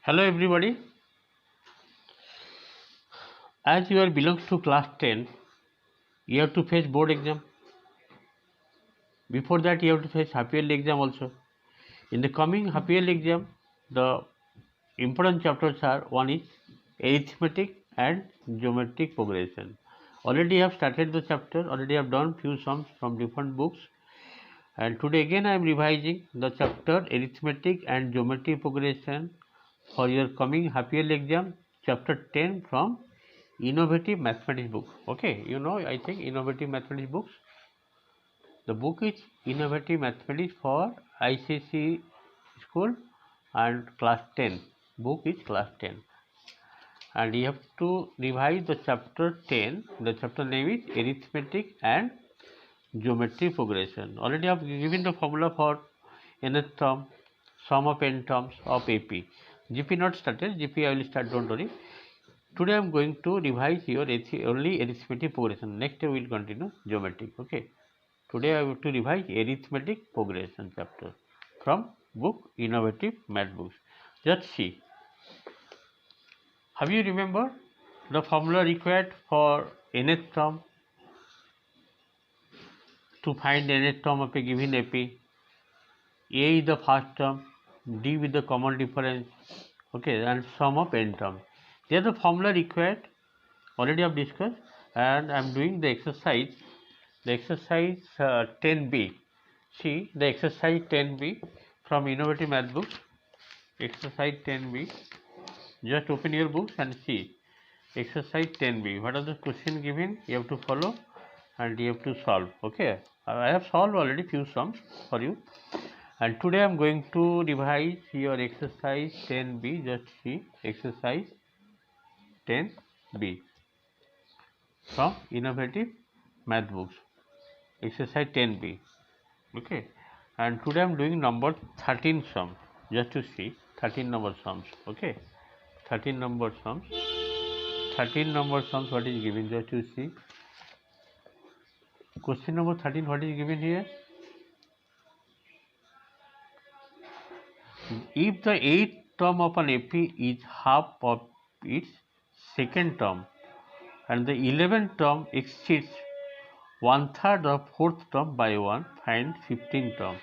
Hello everybody. As you are belongs to class 10, you have to face board exam. Before that, you have to face half yearly exam also. In the coming half yearly exam, the important chapters are one is arithmetic and geometric progression. Already I have started the chapter. Already I have done few sums from different books. And today again I am revising the chapter arithmetic and geometric progression for your coming half yearly exam, chapter 10 from innovative mathematics book. Okay, you know, I think innovative mathematics books. The book is innovative mathematics for ICC school and class 10. Book is class 10, and you have to revise the chapter 10. The chapter name is arithmetic and geometry progression. Already I have given the formula for nth term, sum of n terms of AP. GP not started. GP I will start. Don't worry. Today I am going to revise your only arithmetic progression. Next we will continue geometric. Okay. Today I have to revise arithmetic progression chapter from book Innovative Math Books. Just see. Have you remember the formula required for nth term to find nth term of a given AP? A is the first term, D with the common difference, okay, and sum of n terms. There is the formula required. Already I have discussed, and I am doing the exercise. The exercise 10B. See the exercise 10B from Innovative Math Books. Exercise 10B. Just open your books and see. Exercise 10B. What are the questions given? You have to follow and you have to solve. Okay. I have solved already few sums for you. And today I am going to revise your exercise 10B. Just see exercise 10B from Innovative Math Books. Exercise 10B. Okay, and today I am doing number 13 sum. Just to see 13 number sums. Okay, 13 number sums. 13 number sums. What is given? Just to see. Question number 13. What is given here? If the 8th term of an AP is half of its second term, and the 11th term exceeds 1/3 of 4th term by 1, find 15th term.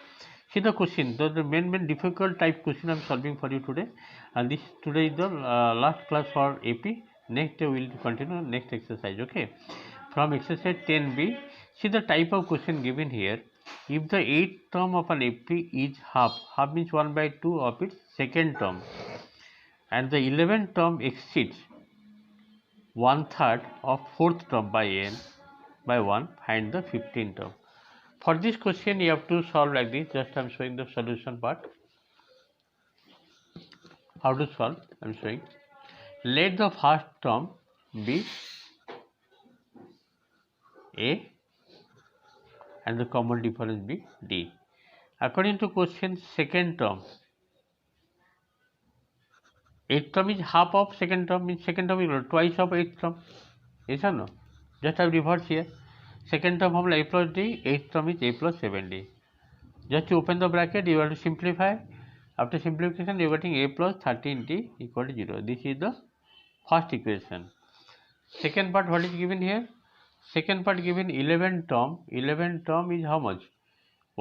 See the question, the main difficult type question I am solving for you today, and this today is the last class for AP. Next we will continue next exercise. Okay, from exercise 10B, see the type of question given here. If the 8th term of an AP is half means 1/2 of its second term, and the 11th term exceeds 1/3 of 4th term by n by 1, find the 15th term. For this question you have to solve like this. Just I am showing the solution part. How to solve? I am showing. Let the first term be A and the common difference be D. According to question, second term, 8th term is half of second term, means second term is twice of 8th term. Yes or no? Just I have reversed here. Second term formula A plus D, 8th term is A plus 7D. Just to open the bracket, you have to simplify. After simplification, you are getting A plus 13D equal to 0. This is the first equation. Second part, what is given here? Second part given 11th term. 11th term is how much?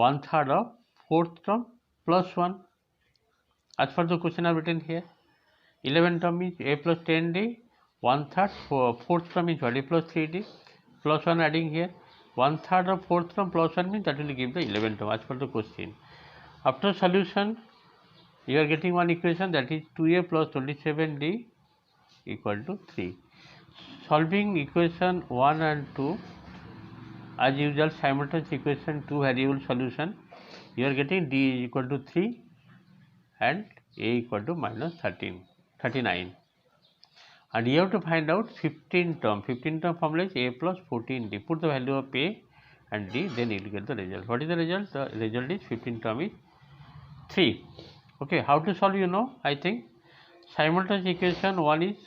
1/3 of 4th term plus 1. As per the question I have written here. 11th term is A plus 10D. 1/3 for 4th term is what? A plus 3D. Plus 1 adding here. 1/3 of 4th term plus 1 means that will give the 11th term as per the question. After solution, you are getting one equation, that is 2A plus 27D equal to 3. Solving equation 1 and 2, as usual simultaneous equation 2 variable solution, you are getting D is equal to 3 and A equal to minus 39. And you have to find out 15th term. 15th term formula is A plus 14D. Put the value of A and D, then you will get the result. What is the result? The result is 15th term is 3. Okay, how to solve, you know, I think. Simultaneous equation, one is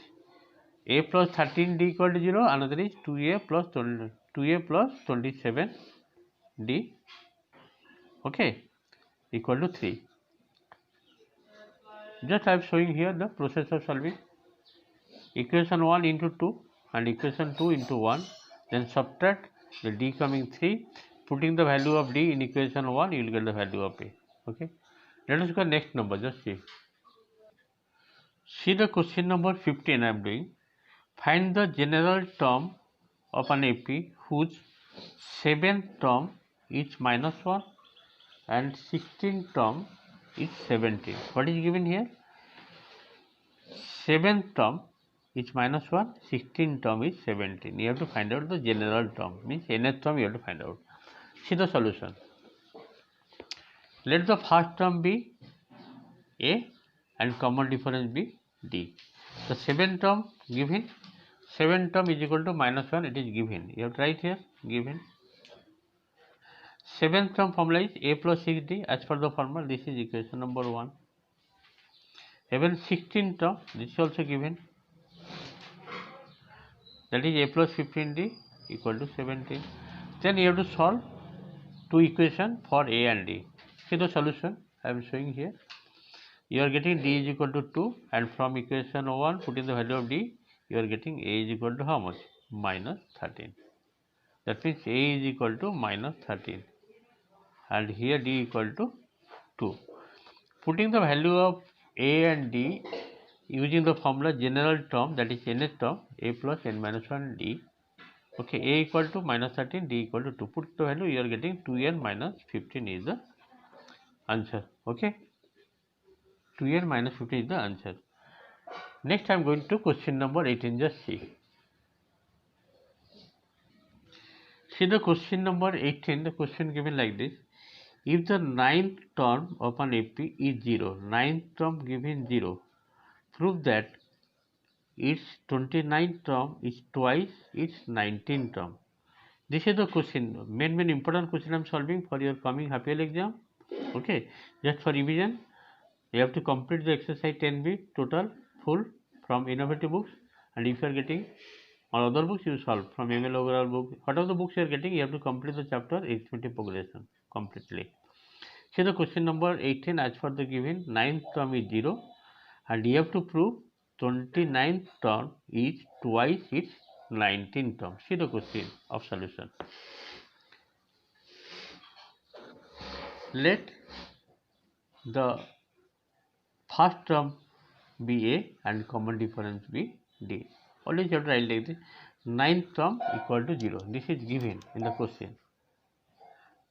A plus 13D equal to 0, another is 2A plus 27D, okay, equal to 3. Just I am showing here the process of solving. Equation 1 into 2 and equation 2 into 1, then subtract the d coming 3, putting the value of d in equation 1, you will get the value of a. Okay, let us go next number. Just see the question number 15 I am doing. Find the general term of an AP whose 7th term is -1 and 16th term is 17. What is given here? 7th term is -1, 16th term is 17. You have to find out the general term, means nth term you have to find out. See the solution. Let the first term be A and common difference be D. The 7th term given, 7th term is equal to -1, it is given. You have to write here, given. 7th term formula is A plus 6D as per the formula. This is equation number 1. Even 16th term, this is also given. That is A plus 15D equal to 17. Then you have to solve two equations for A and D. See the solution I am showing here. You are getting D is equal to 2, and from equation 1 putting the value of D, you are getting A is equal to how much? -13. That means A is equal to -13 and here D equal to 2. Putting the value of A and D using the formula general term, that is nth term, A plus n minus 1 D. Okay, A equal to -13, D equal to 2. Put the value, you are getting 2n minus 15 is the answer. Okay, 2n minus 15 is the answer. Next I am going to question number 18. Just see. See the question number 18. The question given like this. If the 9th term of an AP is 0, 9th term given 0, prove that its 29th term is twice its 19th term. This is the question, main important question I am solving for your coming half year exam. Okay, just for revision, you have to complete the exercise 10B total full from innovative books, and if you are getting or other books, you solve from ML overall book. Whatever the books you are getting, you have to complete the chapter arithmetic progression completely. See the question number 18. As for the given 9th term is 0 and you have to prove 29th term is twice its 19th term. See the question of solution. Let the first term be A and common difference be D. Always you have to write like this. 9th term equal to 0. This is given in the question.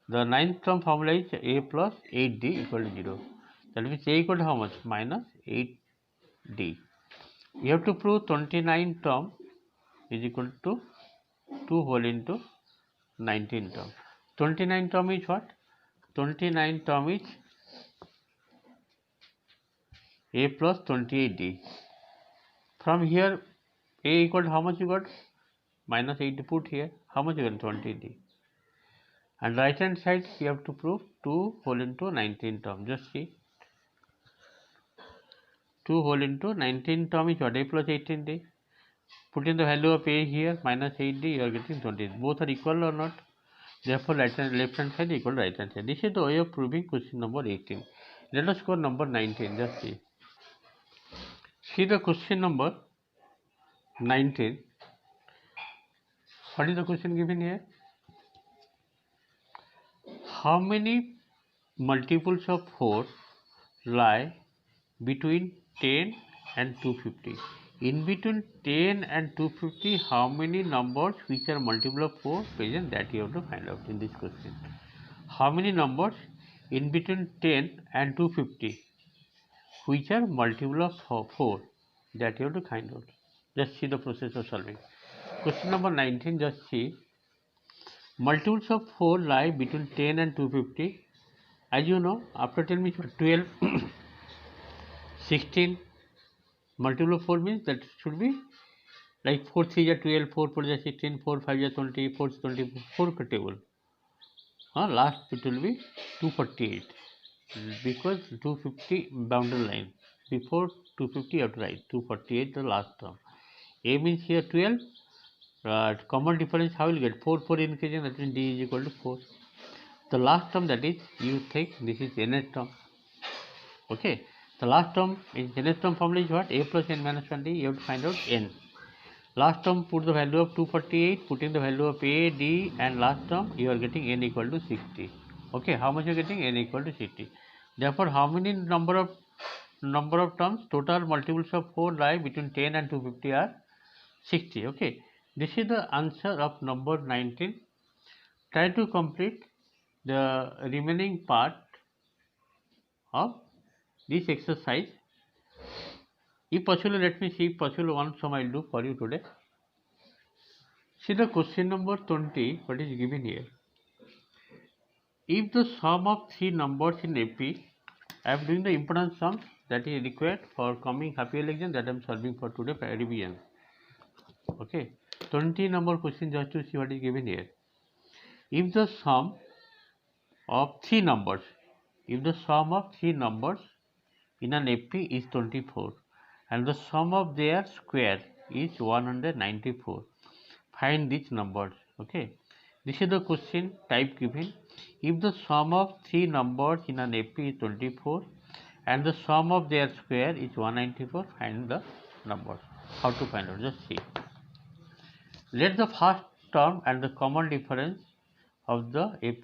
The 9th term formula is A plus 8D equal to 0. That means A equal to how much? -8D. You have to prove 29th term is equal to 2 whole into 19th term. 29th term is what? 29th term is A plus 28D. From here, A equal to how much you got? -8 put here. How much you got? 20D. And right hand side you have to prove 2 whole into 19 term. Just see. 2 whole into 19 term is what? A plus 18D. Put in the value of A here, -8D, you are getting 20. Both are equal or not? Therefore, left hand side equal to right hand side. This is the way of proving question number 18. Let us go number 19. Just see. See the question number 19. What is the question given here? How many multiples of 4 lie between 10 and 250? In between 10 and 250, how many numbers which are multiple of 4 present, that you have to find out in this question. How many numbers in between 10 and 250 which are multiple of 4, that you have to find out. Just see the process of solving. Question number 19, just see. Multiples of 4 lie between 10 and 250. As you know, after 10 means 12, 16. Multiple of 4 means that should be like 4 3 is 12, 4 4 is 16, 4 5 is 20, 4 is 24 table. Last it will be 248 because 250 boundary line. Before 250 you have to write 248 the last term. A means here 12. Common difference how will you get? 4 4 increasing, that means D is equal to 4. The last term, that is you take this is nth term. Okay, The last term in nth term formula is what? A plus n minus 1d. You have to find out n. Last term, put the value of 248, putting the value of a, d, and last term you are getting n equal to 60. Okay, how much you are getting? N equal to 60. Therefore, how many number of terms? Total multiples of 4 lie between 10 and 250 are 60. Okay, this is the answer of number 19. Try to complete the remaining part of this exercise. If possible, let me see if possible one sum I will do for you today. See the question number 20, what is given here. If the sum of three numbers in AP, I am doing the importance sum that is required for coming half yearly exam, that I am solving for today by revision. Okay, 20 number question, just to see what is given here. If the sum of three numbers, in an AP is 24 and the sum of their square is 194, find these numbers. Okay, this is the question type given. If the sum of three numbers in an AP is 24 and the sum of their square is 194, find the numbers. How to find out? Just see. Let the first term and the common difference of the AP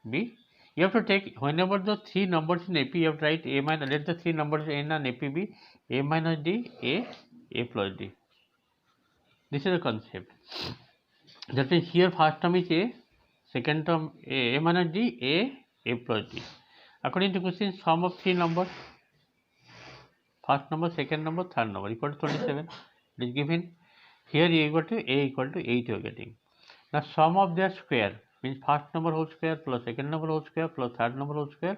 be. You have to take, whenever the three numbers in AP, you have to write a minus, let the three numbers in an AP be a minus d, a plus d. This is the concept. That means here first term is a, second term a minus d, a plus d. According to question, sum of three numbers, first number, second number, third number, equal to 27. It is given. Here a equal to 8 you are getting. Now sum of their square means first number whole square plus second number whole square plus third number whole square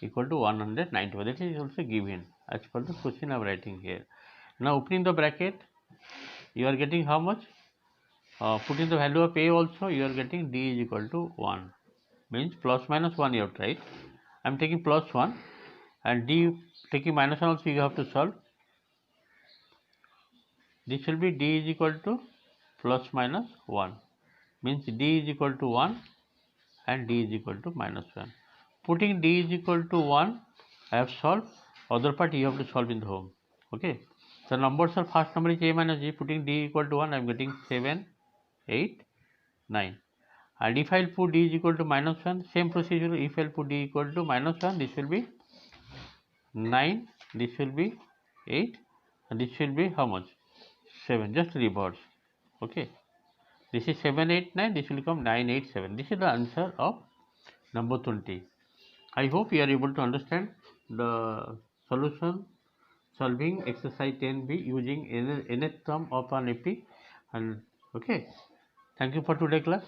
equal to 194. That is also given as per the question I am writing here. Now opening the bracket, you are getting how much? Putting the value of a also, you are getting d is equal to 1. Means plus minus 1 you have to write. I am taking plus 1 and d taking minus 1 also you have to solve. This will be d is equal to plus minus 1. Means d is equal to 1 and d is equal to minus 1. Putting d is equal to 1, I have solved. Other part you have to solve in the home. Okay. The numbers are, first number is a minus g. Putting d equal to 1, I am getting 7, 8, 9. And if I will put d is equal to minus 1, same procedure. If I will put d equal to minus 1, this will be 9, this will be 8, and this will be how much? 7. Just reverse. Okay. This is 7, 8, 9. This will become 9, 8, 7. This is the answer of number 20. I hope you are able to understand the solution solving exercise 10b using nth term of an AP. And okay, thank you for today's class.